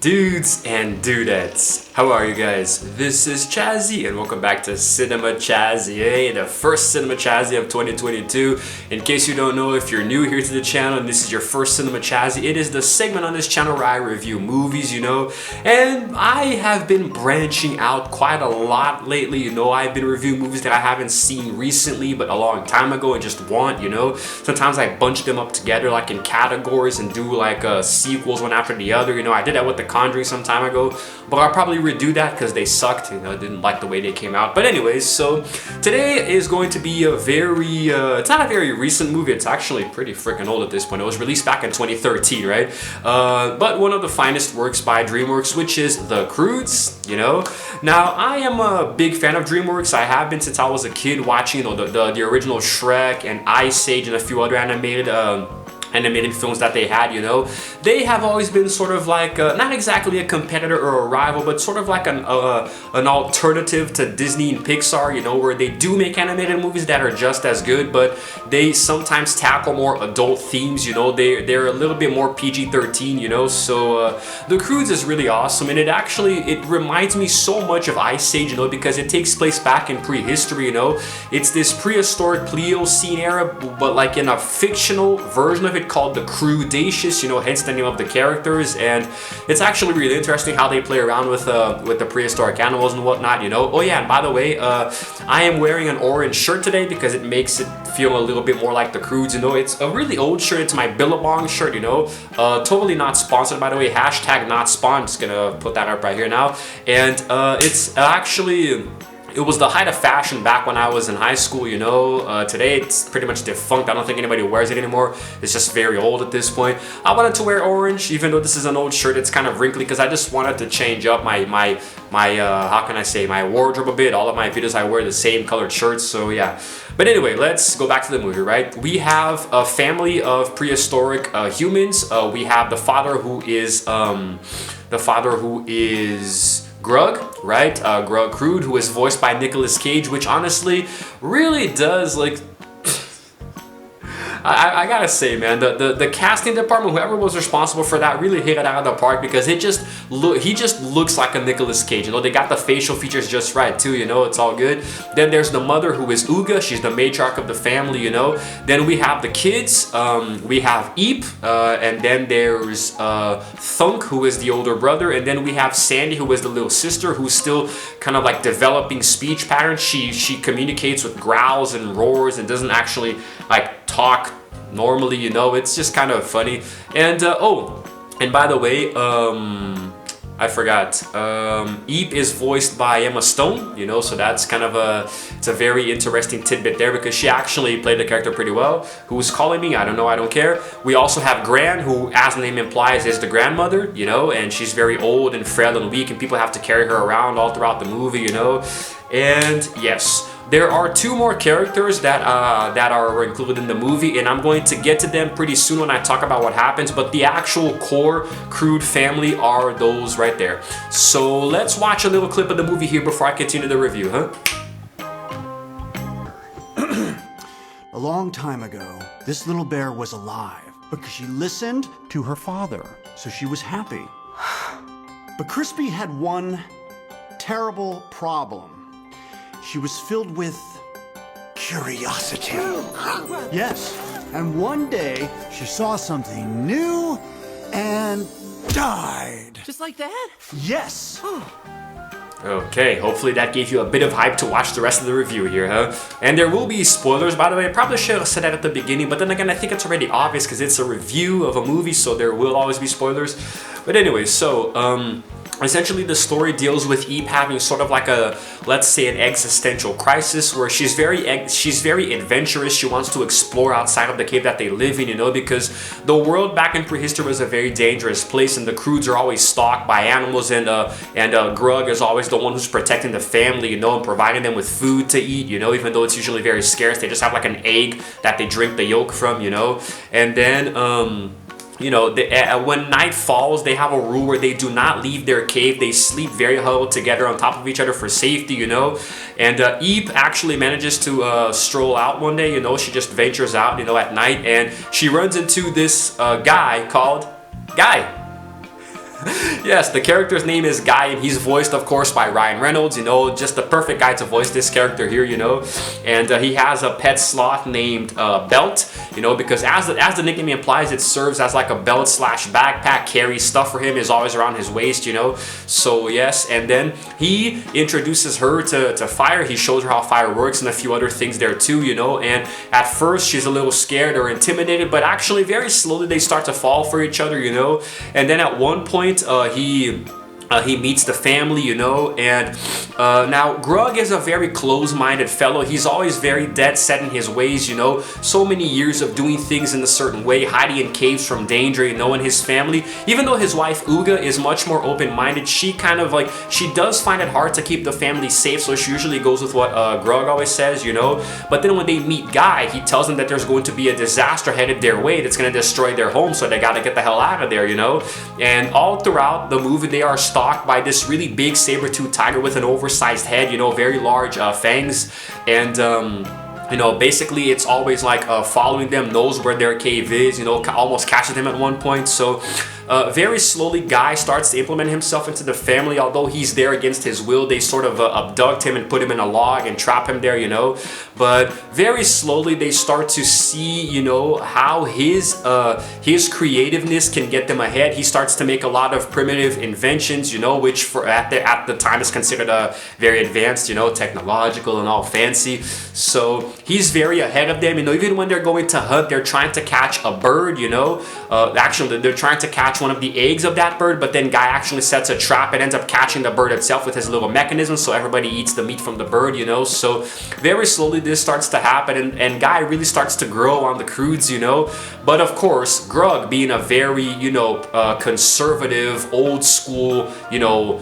Dudes and dudettes, how are you guys? This is Chazzy and welcome back to Cinema Chazzy, the first Cinema Chazzy of 2022. In case you don't know, if you're new here to the channel and this is your first Cinema Chazzy, it is the segment on this channel where I review movies, and I have been branching out quite a lot lately, I've been reviewing movies that I haven't seen recently but a long time ago and just want, Sometimes I bunch them up together like in categories and do like sequels one after the other, I did that with The Conjuring some time ago, but I'll probably redo that because they sucked, didn't like the way they came out. But anyways, so today is going to be a very, it's not a very recent movie, it's actually pretty freaking old at this point. It was released back in 2013, right? But one of the finest works by DreamWorks, which is The Croods, Now, I am a big fan of DreamWorks. I have been since I was a kid watching, the original Shrek and Ice Age and a few other animated films that they had, They have always been sort of like, not exactly a competitor or a rival, but sort of like an alternative to Disney and Pixar, where they do make animated movies that are just as good, but they sometimes tackle more adult themes, They're a little bit more PG-13, So The Croods is really awesome, and it reminds me so much of Ice Age, because it takes place back in prehistory, It's this prehistoric Pliocene era, but like in a fictional version of it called the Croodaceous, hence the name of the characters, and it's actually really interesting how they play around with the prehistoric animals and whatnot, Oh yeah, and by the way, I am wearing an orange shirt today because it makes it feel a little bit more like the Croods, It's a really old shirt. It's my Billabong shirt, Totally not sponsored, by the way. Hashtag not spawned. Just gonna put that up right here now, and it's actually. It was the height of fashion back when I was in high school, Today it's pretty much defunct. I don't think anybody wears it anymore. It's just very old at this point. I wanted to wear orange, even though this is an old shirt. It's kind of wrinkly because I just wanted to change up my how can I say, my wardrobe a bit. All of my videos I wear the same colored shirts, so yeah. But anyway, let's go back to the movie, right? We have a family of prehistoric humans. We have the father who is Grug, right? Grug Crood, who is voiced by Nicolas Cage, which honestly really does like. I gotta say, man, the casting department, whoever was responsible for that, really hit it out of the park because he just looks like a Nicolas Cage. They got the facial features just right too. It's all good. Then there's the mother who is Uga. She's the matriarch of the family. Then we have the kids. We have Eep, and then there's Thunk, who is the older brother, and then we have Sandy, who is the little sister, who's still kind of like developing speech patterns. She communicates with growls and roars and doesn't actually like talk normally, It's just kind of funny. And and by the way, I forgot, Eep is voiced by Emma Stone, so that's kind of it's a very interesting tidbit there because she actually played the character pretty well. Who's calling me? I don't know, I don't care. We also have Gran, who, as the name implies, is the grandmother, and she's very old and frail and weak, and people have to carry her around all throughout the movie, And yes, there are two more characters that are included in the movie, and I'm going to get to them pretty soon when I talk about what happens, but the actual core Crood family are those right there. So let's watch a little clip of the movie here before I continue the review, huh? A long time ago, this little bear was alive because she listened to her father, so she was happy. But Crispy had one terrible problem. She was filled with curiosity. Yes, and one day she saw something new and died. Just like that? Yes. Okay, hopefully that gave you a bit of hype to watch the rest of the review here, huh? And there will be spoilers, by the way. I probably should have said that at the beginning, but then again, I think it's already obvious because it's a review of a movie, so there will always be spoilers. But anyway, so, essentially, the story deals with Eep having sort of like a, let's say, an existential crisis where she's very adventurous. She wants to explore outside of the cave that they live in, because the world back in prehistory was a very dangerous place, and the Croods are always stalked by animals, and Grug is always the one who's protecting the family, and providing them with food to eat, even though it's usually very scarce. They just have like an egg that they drink the yolk from, and then when night falls, they have a rule where they do not leave their cave. They sleep very huddled together on top of each other for safety, And Eep actually manages to stroll out one day, She just ventures out, at night, and she runs into this guy called Guy. Yes, the character's name is Guy, and he's voiced, of course, by Ryan Reynolds, you know, just the perfect guy to voice this character here, you know. And he has a pet sloth named Belt, you know, because as the nickname implies, it serves as like a belt slash backpack, carry stuff for him, is always around his waist, you know. So yes, and then he introduces her to fire. He shows her how fire works and a few other things there too, you know. And at first she's a little scared or intimidated, but actually very slowly they start to fall for each other, you know. And then at one point he meets the family, you know, and now Grug is a very close-minded fellow. He's always very dead set in his ways, you know. So many years of doing things in a certain way, hiding in caves from danger, you know, and his family. Even though his wife Uga is much more open-minded, she kind of like, she does find it hard to keep the family safe, so she usually goes with what Grug always says, you know. But then when they meet Guy, he tells them that there's going to be a disaster headed their way that's going to destroy their home, so they gotta get the hell out of there, you know. And all throughout the movie, they are stalked by this really big saber-toothed tiger with an oversized head, you know, very large fangs, and you know, basically it's always like following them, knows where their cave is, you know, almost catches them at one point. So very slowly Guy starts to implement himself into the family. Although he's there against his will, they sort of abduct him and put him in a log and trap him there, you know. But very slowly they start to see, you know, how his creativeness can get them ahead. He starts to make a lot of primitive inventions, you know, which for at the time is considered very advanced, you know, technological and all fancy. So he's very ahead of them, you know. Even when they're going to hunt, they're trying to catch a bird, you know. Actually, they're trying to catch one of the eggs of that bird, but then Guy actually sets a trap and ends up catching the bird itself with his little mechanism, so everybody eats the meat from the bird, you know. So very slowly this starts to happen, and Guy really starts to grow on the Croods, you know. But of course, Grug, being a very, you know, conservative, old school, you know,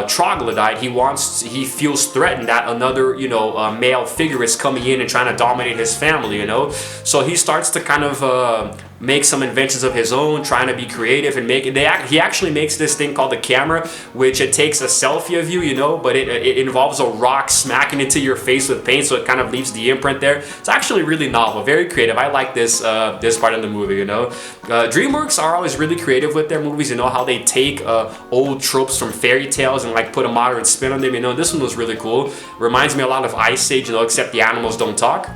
troglodyte, he feels threatened that another, you know, male figure is coming in and trying to dominate his family, you know. So he starts to kind of make some inventions of his own, trying to be creative and he actually makes this thing called the camera, which it takes a selfie of you, you know, but it involves a rock smacking into your face with paint, so it kind of leaves the imprint there. It's actually really novel, very creative. I like this this part of the movie, you know. DreamWorks are always really creative with their movies, you know, how they take old tropes from fairy tales and like put a modern spin on them, you know. This one was really cool. Reminds me a lot of Ice Age, you know, except the animals don't talk.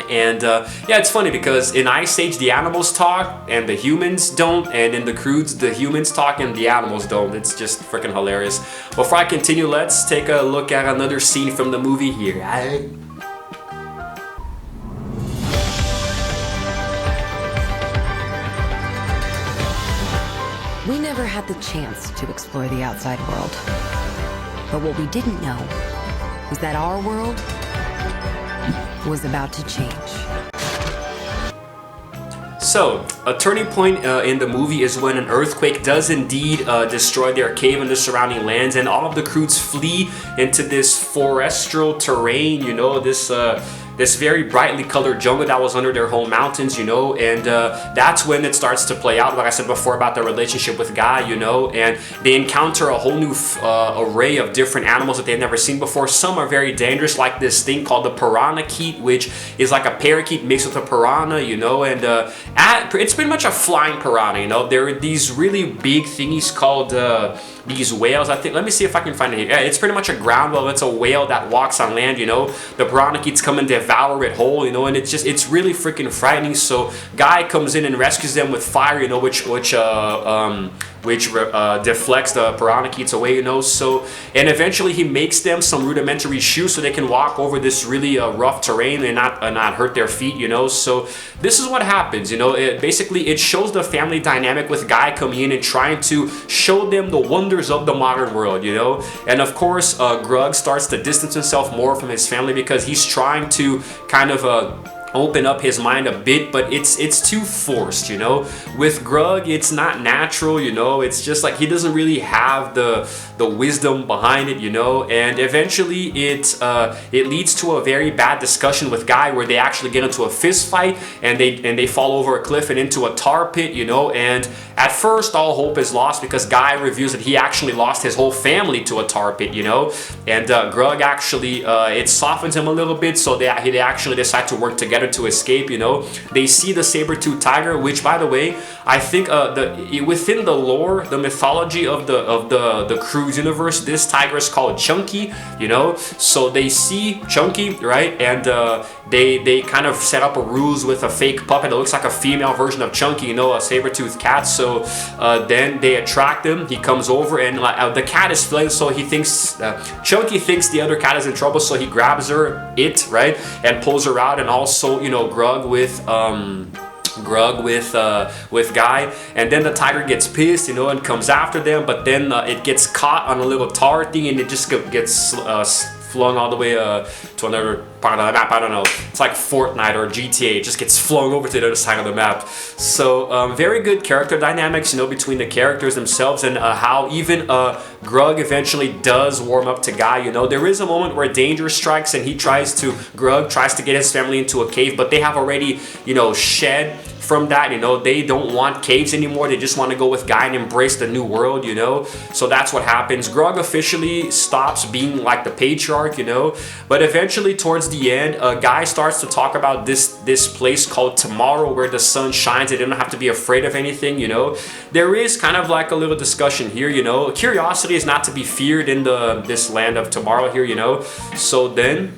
And yeah, it's funny because in Ice Age the animals talk and the humans don't, and in the Croods the humans talk and the animals don't. It's just freaking hilarious. Before I continue, let's take a look at another scene from the movie here. We never had the chance to explore the outside world. But what we didn't know was that our world was about to change. So, a turning point in the movie is when an earthquake does indeed destroy their cave and the surrounding lands, and all of the Croods flee into this forestal terrain, you know, this very brightly colored jungle that was under their home mountains, you know. And that's when it starts to play out, like I said before, about their relationship with Guy, you know. And they encounter a whole new array of different animals that they've never seen before. Some are very dangerous, like this thing called the piranha-keet, which is like a parakeet mixed with a piranha, you know. And it's pretty much a flying piranha, you know. There are these really big thingies called these whales, I think. Let me see if I can find it here. Yeah, it's pretty much a ground whale. It's a whale that walks on land, you know. The piranha-keets come and devour it whole, you know, and it's really freaking frightening. So Guy comes in and rescues them with fire, you know, which deflects the piranha-keets away, you know. So, and eventually he makes them some rudimentary shoes so they can walk over this really rough terrain and not hurt their feet, you know. So this is what happens, you know. Basically it shows the family dynamic with Guy coming in and trying to show them the wonders of the modern world, you know. And of course Grug starts to distance himself more from his family because he's trying to kind of open up his mind a bit, but it's too forced, you know. With Grug, it's not natural, you know. It's just like he doesn't really have the wisdom behind it, you know. And eventually it leads to a very bad discussion with Guy, where they actually get into a fist fight and they fall over a cliff and into a tar pit, you know. And at first all hope is lost because Guy reveals that he actually lost his whole family to a tar pit, you know. And Grug actually it softens him a little bit, so they actually decide to work together together to escape, you know. They see the saber-toothed tiger, which, by the way, I think within the lore, the mythology of the Croods universe, this tiger is called Chunky, you know. So they see Chunky, right, and they kind of set up a ruse with a fake puppet that looks like a female version of Chunky, you know, a saber-toothed cat. So then they attract him. He comes over, and the cat is fleeing, so he thinks Chunky thinks the other cat is in trouble, so he grabs her, right, and pulls her out, and also, you know, Grug with Guy, and then the tiger gets pissed, you know, and comes after them, but then it gets caught on a little tar thing, and it just gets flung all the way to another part of the map. I don't know, it's like Fortnite or GTA, it just gets flung over to the other side of the map. So very good character dynamics, you know, between the characters themselves, and how even Grug eventually does warm up to Guy, you know. There is a moment where danger strikes, and Grug tries to get his family into a cave, but they have already, you know, shed from that, you know. They don't want caves anymore, they just want to go with Guy and embrace the new world, you know. So that's what happens. Grug officially stops being like the patriarch, you know, but eventually towards the end, Guy starts to talk about this place called Tomorrow, where the sun shines. They don't have to be afraid of anything, you know. There is kind of like a little discussion here, you know. Curiosity is not to be feared in this land of Tomorrow here, you know. So then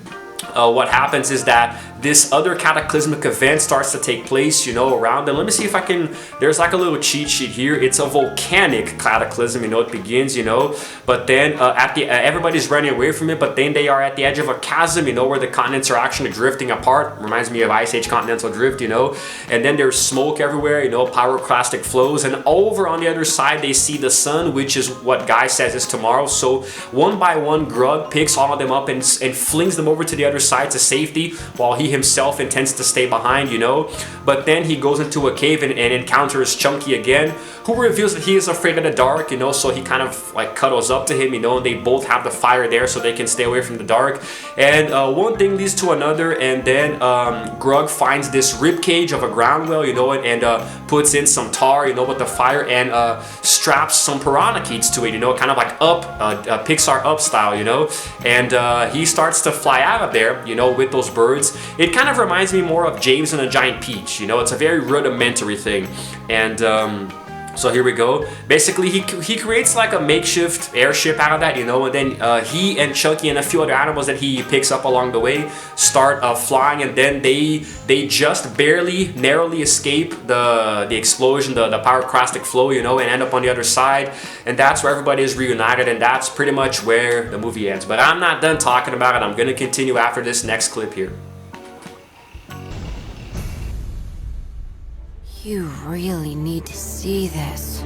what happens is that this other cataclysmic event starts to take place, you know, around them. Let me see if I can, there's like a little cheat sheet here. It's a volcanic cataclysm, you know, it begins, you know, but then everybody's running away from it, but then they are at the edge of a chasm, you know, where the continents are actually drifting apart. Reminds me of Ice Age continental drift, you know, and then there's smoke everywhere, you know, pyroclastic flows, and over on the other side they see the sun, which is what Guy says is Tomorrow. So one by one, Grug picks all of them up and flings them over to the other side to safety, while he himself intends to stay behind, you know. But then he goes into a cave and encounters Chunky again, who reveals that he is afraid of the dark, you know, so he kind of like cuddles up to him, you know, and they both have the fire there so they can stay away from the dark. And one thing leads to another, and then Grug finds this rib cage of a ground whale, you know, and puts in some tar, you know, with the fire, and straps some piranha keys to it, you know, kind of like Pixar Up style, you know. And he starts to fly out of there, you know, with those birds. It kind of reminds me more of James and a Giant Peach, you know. It's a very rudimentary thing. And so here we go. Basically, he creates like a makeshift airship out of that, you know, and then he and Chunky and a few other animals that he picks up along the way start flying, and then they just barely, narrowly escape the explosion, the pyroclastic flow, you know, and end up on the other side, and that's where everybody is reunited, and that's pretty much where the movie ends. But I'm not done talking about it. I'm gonna continue after this next clip here. You really need to see this.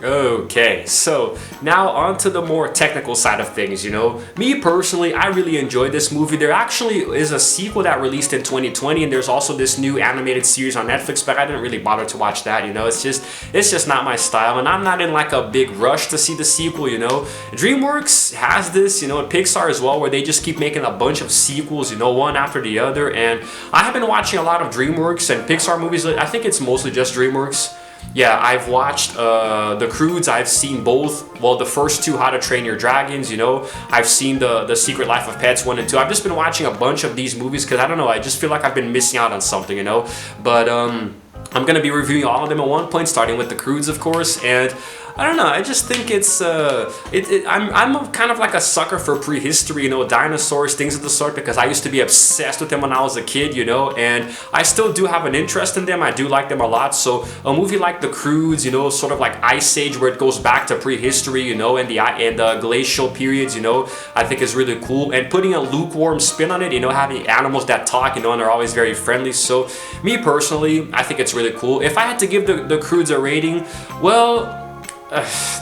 Okay, so now on to the more technical side of things, you know. Me personally, I really enjoyed this movie. There actually is a sequel that released in 2020, and there's also this new animated series on Netflix, but I didn't really bother to watch that, you know. It's just not my style, and I'm not in like a big rush to see the sequel, you know. DreamWorks has this, you know, and Pixar as well, where they just keep making a bunch of sequels, you know, one after the other, and I have been watching a lot of DreamWorks and Pixar movies. I think it's mostly just DreamWorks. Yeah, I've watched the Croods. I've seen both. Well, the first two, How to Train Your Dragons, you know. I've seen the Secret Life of Pets 1 and 2. I've just been watching a bunch of these movies because, I don't know, I just feel like I've been missing out on something, you know. But I'm going to be reviewing all of them at one point, starting with the Croods, of course. And I don't know, I just think it's I'm kind of like a sucker for prehistory, you know, dinosaurs, things of the sort, because I used to be obsessed with them when I was a kid, you know, and I still do have an interest in them. I do like them a lot. So a movie like the Croods, you know, sort of like Ice Age, where it goes back to prehistory, you know, and the glacial periods, you know, I think is really cool, and putting a lukewarm spin on it, you know, having animals that talk, you know, and are always very friendly. So me personally, I think it's really cool. If I had to give the Croods a rating, well,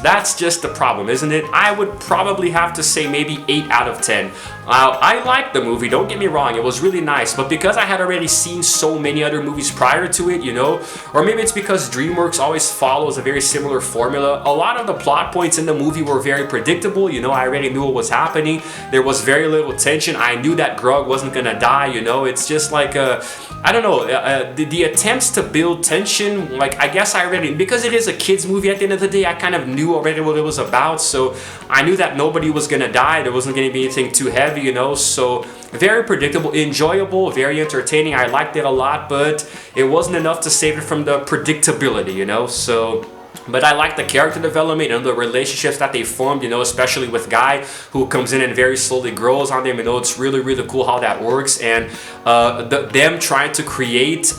that's just the problem, isn't it? I would probably have to say maybe 8 out of 10. I liked the movie, don't get me wrong, it was really nice, but because I had already seen so many other movies prior to it, you know, or maybe it's because DreamWorks always follows a very similar formula, a lot of the plot points in the movie were very predictable, you know, I already knew what was happening, there was very little tension, I knew that Grug wasn't gonna die, you know, it's just like, I don't know, the attempts to build tension, like, I guess I already, because it is a kid's movie at the end of the day, I kind of knew already what it was about, so I knew that nobody was gonna die, there wasn't gonna be anything too heavy, you know, so very predictable, enjoyable, very entertaining, I liked it a lot, but it wasn't enough to save it from the predictability, you know, so... But I like the character development and the relationships that they formed, you know, especially with Guy, who comes in and very slowly grows on them, you know, it's really, really cool how that works, and them trying to create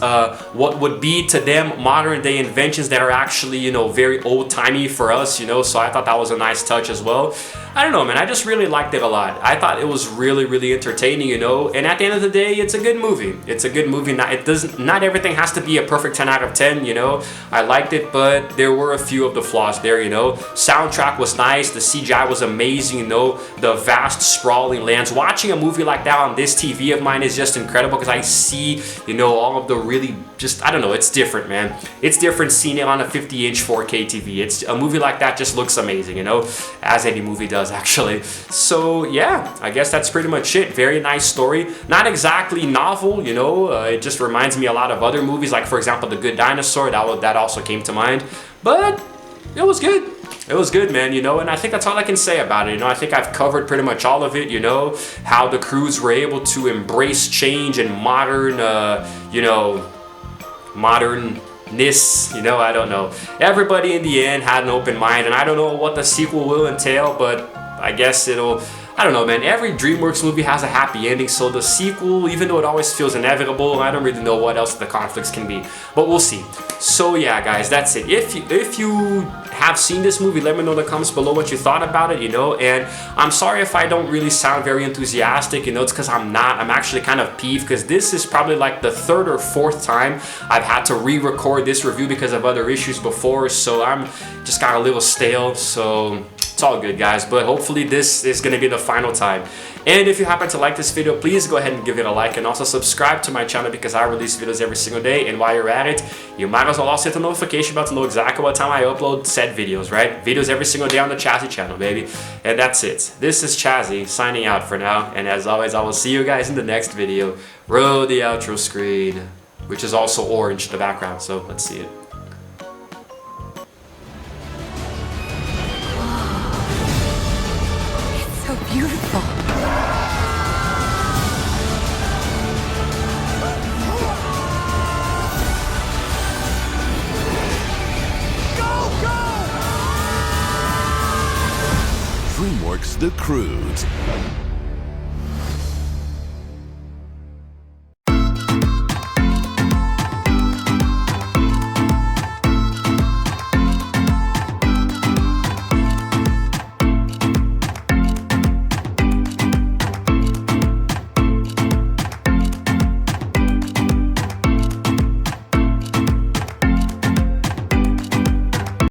what would be to them modern day inventions that are actually, you know, very old-timey for us, you know, so I thought that was a nice touch as well. I don't know, man, I just really liked it a lot. I thought it was really, really entertaining, you know, and at the end of the day, it's a good movie. It's a good movie. Not everything has to be a perfect 10 out of 10, you know. I liked it, but there were a few of the flaws there, you know. Soundtrack was nice, the CGI was amazing, you know, the vast sprawling lands. Watching a movie like that on this TV of mine is just incredible because I see, you know, all of the really just, I don't know, it's different, man. It's different seeing it on a 50-inch 4K TV. It's a movie like that just looks amazing, you know, as any movie does actually. So yeah, I guess that's pretty much it. Very nice story. Not exactly novel, you know, it just reminds me a lot of other movies, like for example, The Good Dinosaur, that also came to mind. But it was good. It was good, man, you know, and I think that's all I can say about it, you know. I think I've covered pretty much all of it, you know, how the Croods were able to embrace change and modern, you know, modernness, you know, I don't know. Everybody in the end had an open mind, and I don't know what the sequel will entail, but I guess it'll, I don't know, man, every DreamWorks movie has a happy ending, so the sequel, even though it always feels inevitable, I don't really know what else the conflicts can be, but we'll see. So yeah, guys, that's it. If you have seen this movie, let me know in the comments below what you thought about it, you know, and I'm sorry if I don't really sound very enthusiastic, you know, it's because I'm not. I'm actually kind of peeved because this is probably like the third or fourth time I've had to re-record this review because of other issues before, so I'm just got a little stale, so it's all good, guys, but hopefully this is going to be the final time. And if you happen to like this video, please go ahead and give it a like, and also subscribe to my channel because I release videos every single day, and while you're at it, you might as well also hit the notification bell to know exactly what time I upload said videos, right? Videos every single day on the Chazzy channel, baby. And that's it. This is Chazzy signing out for now, and as always, I will see you guys in the next video. Roll the outro screen, which is also orange in the background, so let's see it. So beautiful. DreamWorks The Croods.